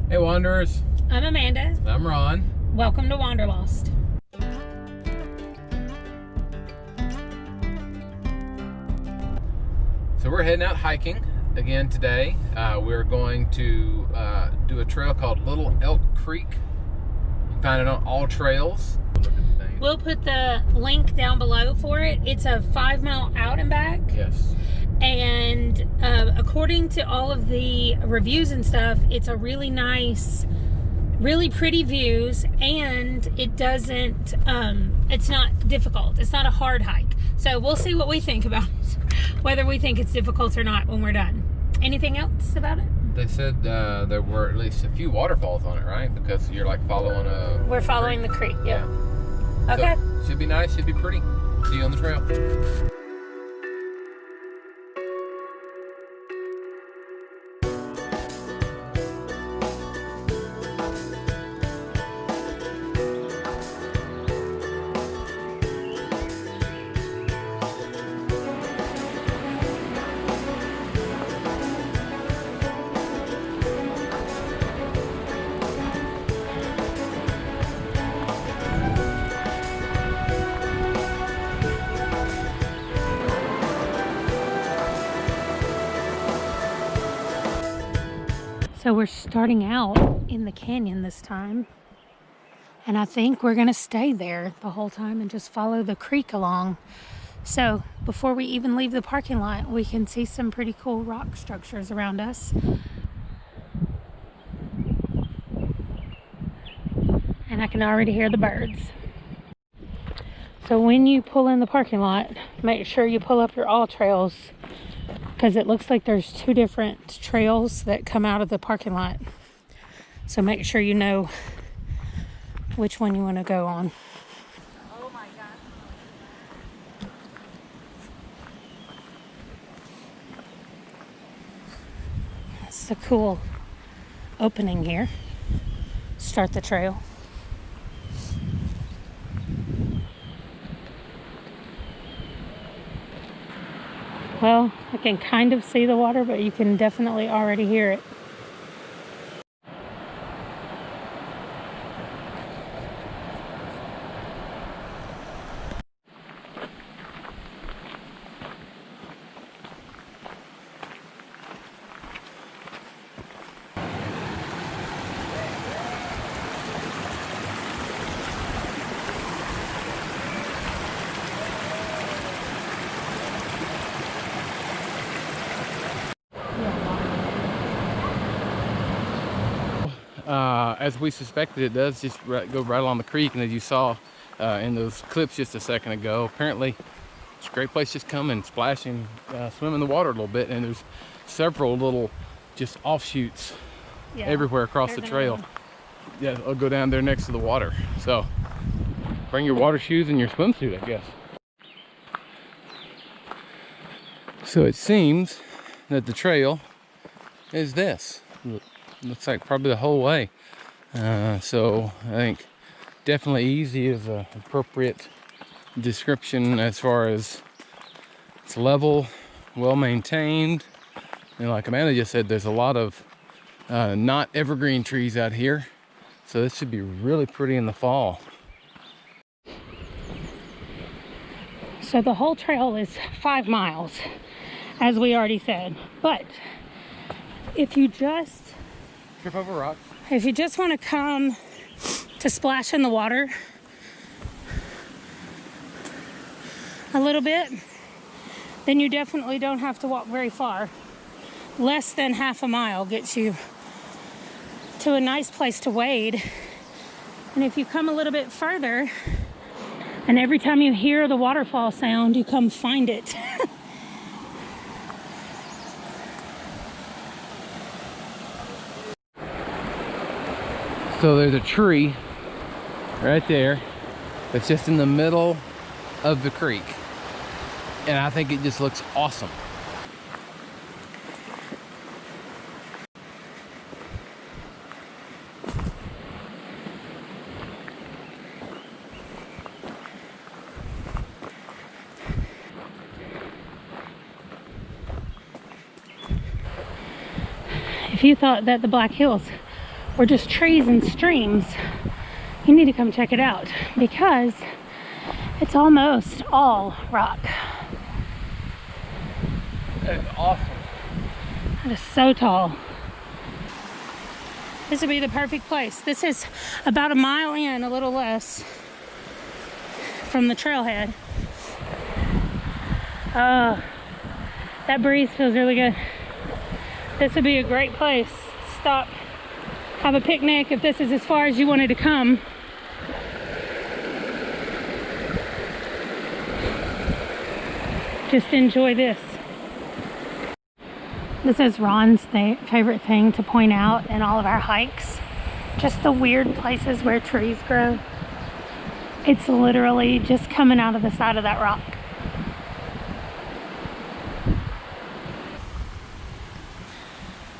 Hey Wanderers. I'm Amanda. I'm Ron. Welcome to Wanderlost. So we're heading out hiking again today. We're going to do a trail called Little Elk Creek. You can find it on all trails. Look at the thing. We'll put the link down below for it. It's a 5 mile out and back. Yes. And according to all of the reviews and stuff, it's a really nice, really pretty views, and it doesn't, it's not difficult. It's not a hard hike. So we'll see what we think about it, whether we think it's difficult or not when we're done. Anything else about it? They said there were at least a few waterfalls on it, right? Because you're like following a... We're following the creek, yeah. Okay. So, should be nice, should be pretty. See you on the trail. So we're starting out in the canyon this time, and I think we're gonna stay there the whole time and just follow the creek along. So before we even leave the parking lot, we can see some pretty cool rock structures around us. And I can already hear the birds. So when you pull in the parking lot, make sure you pull up your all trails, because it looks like there's two different trails that come out of the parking lot. So make sure you know which one you want to go on. Oh my God. That's the cool opening here. Start the trail. Well, I can kind of see the water, but you can definitely already hear it. As we suspected, it does just go right along the creek, and as you saw in those clips just a second ago, apparently it's a great place just come and splash and swim in the water a little bit, and there's several little just offshoots everywhere across the trail. Yeah, I'll go down there next to the water, so bring your water shoes and your swimsuit, I guess. So it seems that the trail is this. Looks like probably the whole way. So I think definitely easy is an appropriate description as far as it's level, well maintained, and like Amanda just said, there's a lot of not evergreen trees out here, so this should be really pretty in the fall. So the whole trail is 5 miles, as we already said, but if you just Trip over rocks. If you just want to come to splash in the water a little bit, then you definitely don't have to walk very far. Less than half a mile gets you to a nice place to wade. And if you come a little bit further, and every time you hear the waterfall sound, you come find it. So there's a tree right there that's just in the middle of the creek, and I think it just looks awesome. If you thought that the Black Hills or just trees and streams, you need to come check it out because it's almost all rock. That is awesome. That is so tall. This would be the perfect place. This is about a mile in, a little less, from the trailhead. That breeze feels really good. This would be a great place to stop, have a picnic if this is as far as you wanted to come. Just enjoy this. This is Ron's favorite thing to point out in all of our hikes. Just the weird places where trees grow. It's literally just coming out of the side of that rock.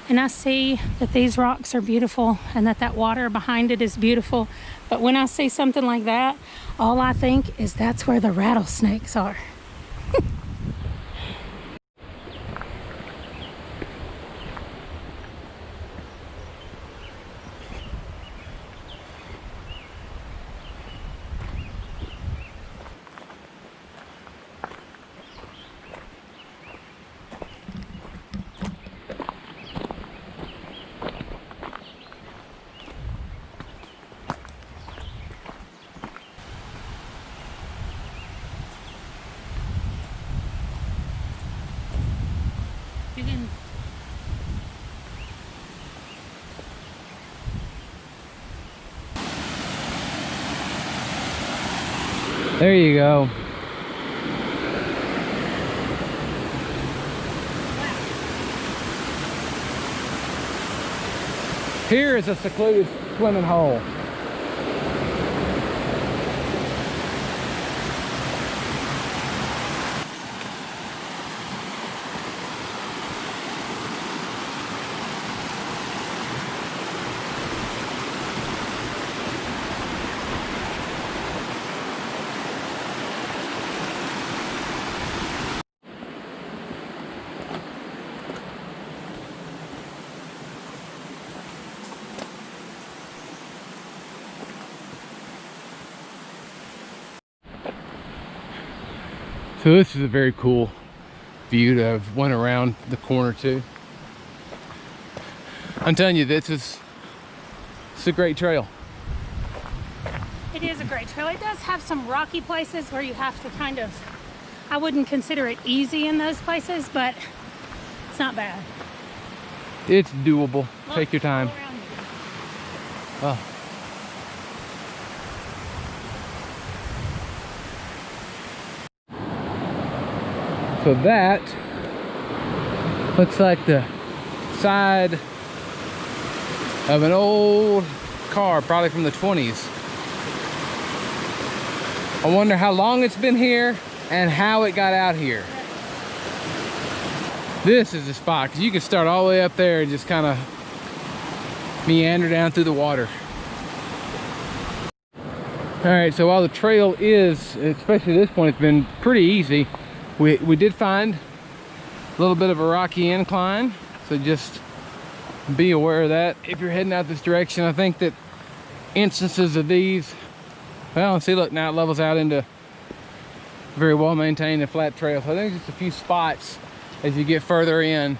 And I see that these rocks are beautiful and that water behind it is beautiful. But when I see something like that, all I think is that's where the rattlesnakes are. There you go. Here is a secluded swimming hole. So this is a very cool view that I've went around the corner to. I'm telling you, it's a great trail. It is a great trail. It does have some rocky places where you have to kind of, I wouldn't consider it easy in those places, but it's not bad. It's doable. Look, take your time. Oh. So that looks like the side of an old car, probably from the 20s. I wonder how long it's been here and how it got out here. This is the spot, because you can start all the way up there and just kind of meander down through the water. All right, so while the trail is, especially at this point, it's been pretty easy, we did find a little bit of a rocky incline, so just be aware of that if you're heading out this direction. I think that instances of these, well, see, look, now it levels out into very well maintained and flat trail. So I think just a few spots as you get further in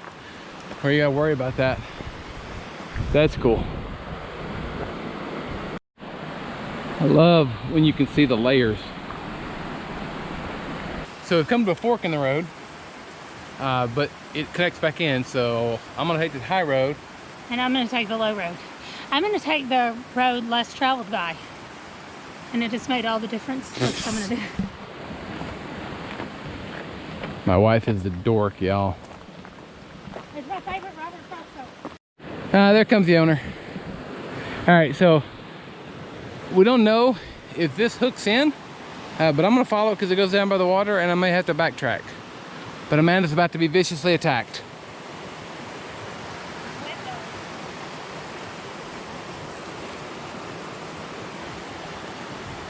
where you gotta worry about that. That's cool. I love when you can see the layers. So we've come to a fork in the road, but it connects back in, so I'm gonna take the high road. And I'm gonna take the low road. I'm gonna take the road less traveled by. And it has made all the difference. That's what I'm gonna do. My wife is the dork, y'all. It's my favorite Robert Frost. There comes the owner. All right, so we don't know if this hooks in, but I'm gonna follow it because it goes down by the water and I may have to backtrack. But Amanda's about to be viciously attacked.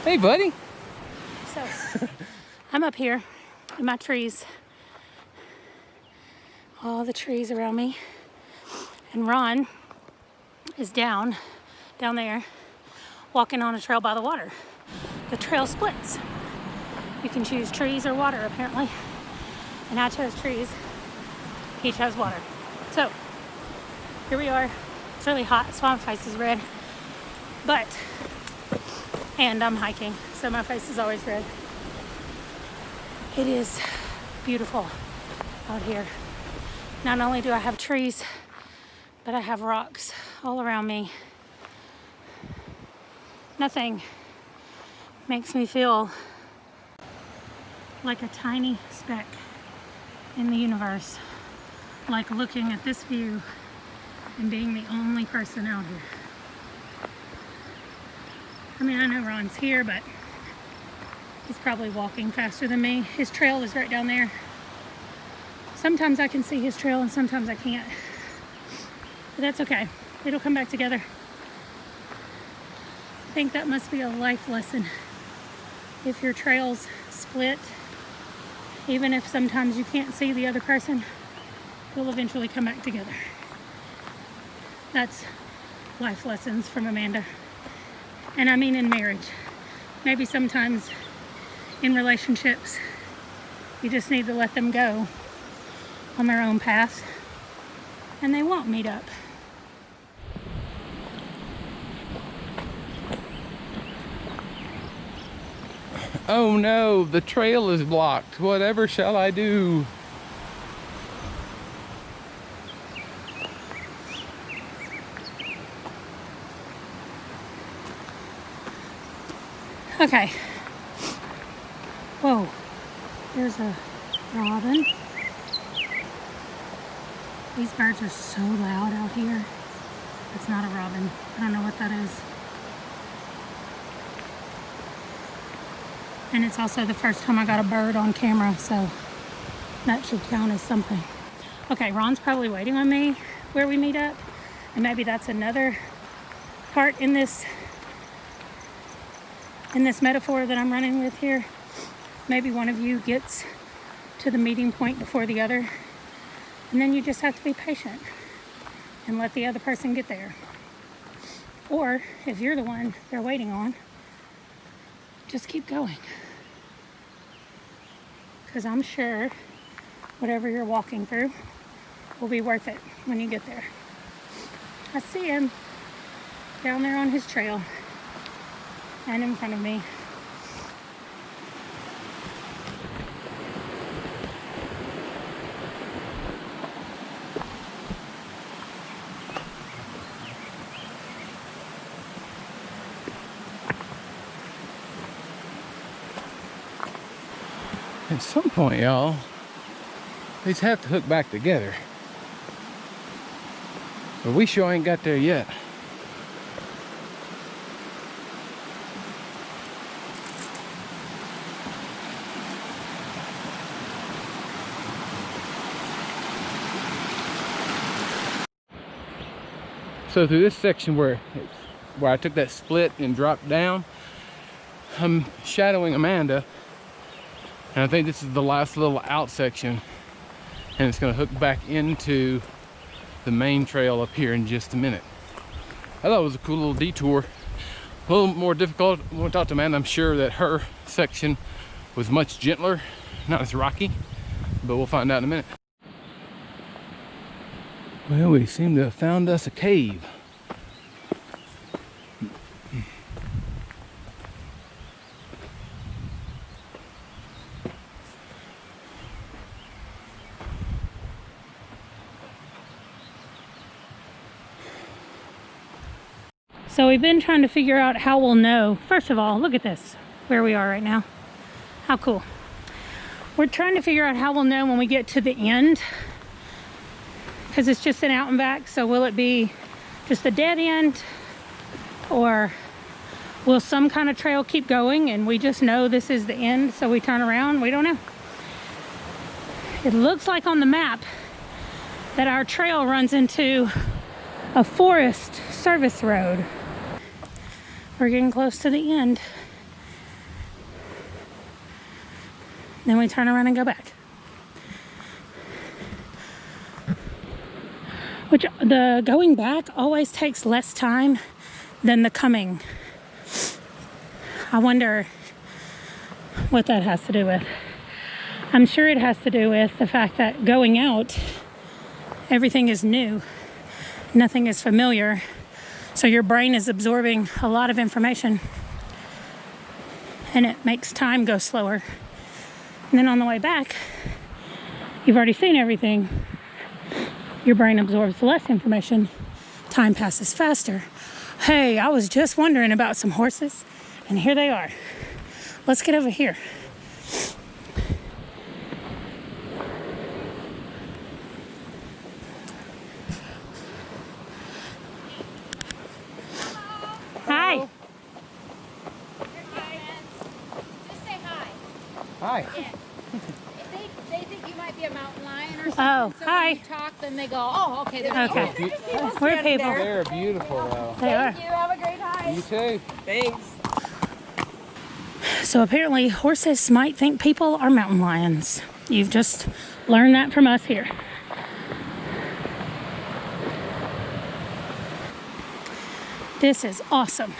Hey, buddy. So, I'm up here in my trees. All the trees around me. And Ron is down down there walking on a trail by the water. The trail splits. You can choose trees or water apparently. And I chose trees. He chose water. So here we are. It's really hot, so my face is red. And I'm hiking, so my face is always red. It is beautiful out here. Not only do I have trees, but I have rocks all around me. Nothing makes me feel like a tiny speck in the universe, like looking at this view and being the only person out here. I mean, I know Ron's here, but he's probably walking faster than me. His trail is right down there. Sometimes I can see his trail and sometimes I can't. But that's okay. It'll come back together. I think that must be a life lesson. If your trails split, even if sometimes you can't see the other person, they'll eventually come back together. That's life lessons from Amanda. And I mean in marriage. Maybe sometimes in relationships, you just need to let them go on their own path and they won't meet up. Oh no, the trail is blocked. Whatever shall I do? Okay. Whoa, there's a robin. These birds are so loud out here. It's not a robin. I don't know what that is. And it's also the first time I got a bird on camera, so that should count as something. Okay, Ron's probably waiting on me where we meet up. And maybe that's another part in this metaphor that I'm running with here. Maybe one of you gets to the meeting point before the other, and then you just have to be patient and let the other person get there. Or if you're the one they're waiting on, just keep going. Because I'm sure whatever you're walking through will be worth it when you get there. I see him down there on his trail and in front of me. At some point, y'all, these have to hook back together. But we sure ain't got there yet. So through this section where I took that split and dropped down, I'm shadowing Amanda. And I think this is the last little out section, and it's going to hook back into the main trail up here in just a minute. I thought it was a cool little detour. A little more difficult when we talked to Amanda. I'm sure that her section was much gentler, not as rocky, but we'll find out in a minute. Well, we seem to have found us a cave. So we've been trying to figure out how we'll know. First of all, look at this, where we are right now. How cool. We're trying to figure out how we'll know when we get to the end, because it's just an out and back. So will it be just a dead end, or will some kind of trail keep going and we just know this is the end, so we turn around? We don't know. It looks like on the map that our trail runs into a forest service road. We're getting close to the end. Then we turn around and go back. Which the going back always takes less time than the coming. I wonder what that has to do with. I'm sure it has to do with the fact that going out, everything is new. Nothing is familiar. So your brain is absorbing a lot of information. And it makes time go slower. And then on the way back, you've already seen everything. Your brain absorbs less information. Time passes faster. Hey, I was just wondering about some horses, and here they are. Let's get over here. Hi. Just say hi. Hi. Yeah. If they think you might be a mountain lion or something, Oh, so hi. when you talk, then they go, oh, okay. They're Okay. We're people. They're beautiful though. They are. Thank you. Have a great time. You too. Thanks. So apparently horses might think people are mountain lions. You've just learned that from us here. This is awesome.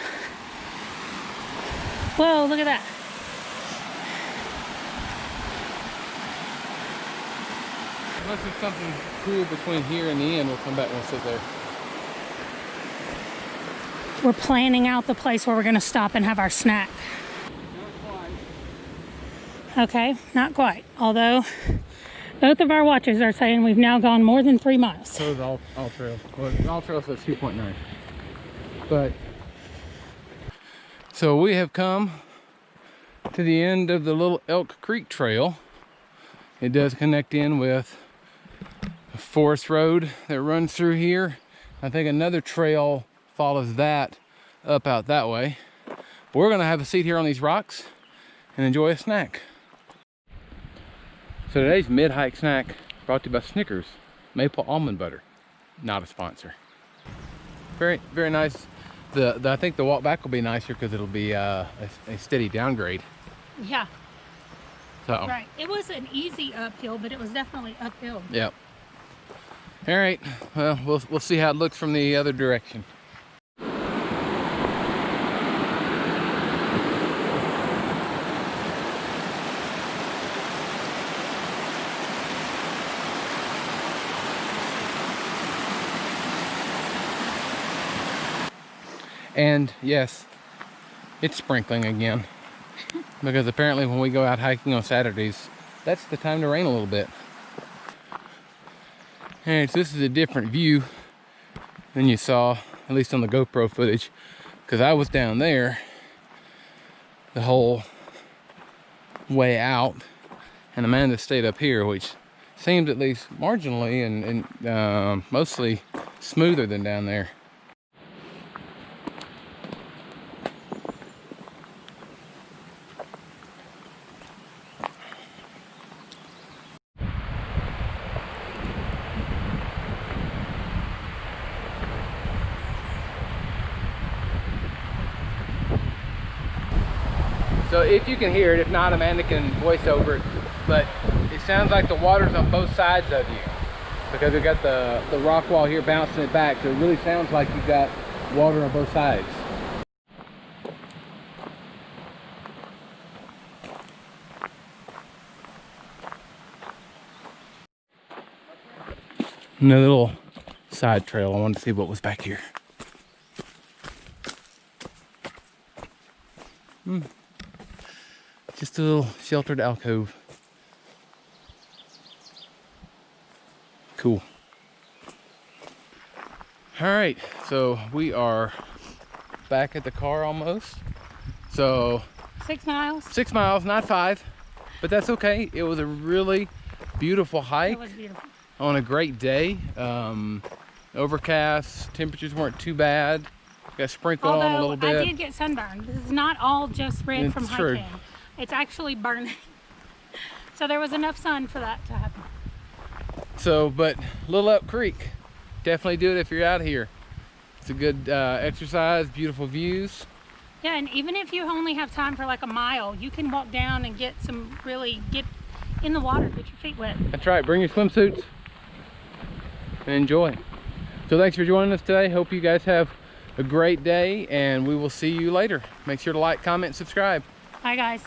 Whoa, look at that. Unless there's something cool between here and the end, we'll come back and we'll sit there. We're planning out the place where we're going to stop and have our snack. Okay, not quite. Although both of our watches are saying we've now gone more than 3 miles. So is all trails. Well, all trails says 2.9. But so we have come to the end of the Little Elk Creek Trail. It does connect in with a forest road that runs through here. I think another trail follows that up out that way. But we're gonna have a seat here on these rocks and enjoy a snack. So today's mid-hike snack brought to you by Snickers Maple Almond Butter. Not a sponsor. Very, very nice. I think the walk back will be nicer because it'll be a steady downgrade. Yeah, So. right. It was an easy uphill, but it was definitely uphill. Yep. All right. Well, we'll see how it looks from the other direction. And yes, it's sprinkling again. Because apparently when we go out hiking on Saturdays, that's the time to rain a little bit. And so this is a different view than you saw, at least on the GoPro footage, because I was down there the whole way out, and Amanda stayed up here, which seems at least marginally and mostly smoother than down there. So if you can hear it, if not, Amanda can voice over it, but it sounds like the water's on both sides of you because we've got the rock wall here bouncing it back, so it really sounds like you've got water on both sides. Another little side trail. I wanted to see what was back here. Just a little sheltered alcove. Cool. All right, so we are back at the car almost. So 6 miles. 6 miles, not 5, but that's okay. It was a really beautiful hike. It was beautiful. On a great day. Overcast, temperatures weren't too bad. Got sprinkled on a little bit. I did get sunburned. This is not all just red from It's true. hiking. It's actually burning. So there was enough sun for that to happen. So, but Little Elk Creek, definitely do it if you're out here. It's a good exercise, beautiful views. Yeah, and even if you only have time for like a mile, you can walk down and get in the water, get your feet wet. That's right, bring your swimsuits and enjoy. So thanks for joining us today. Hope you guys have a great day, and we will see you later. Make sure to like, comment, subscribe. Bye, guys.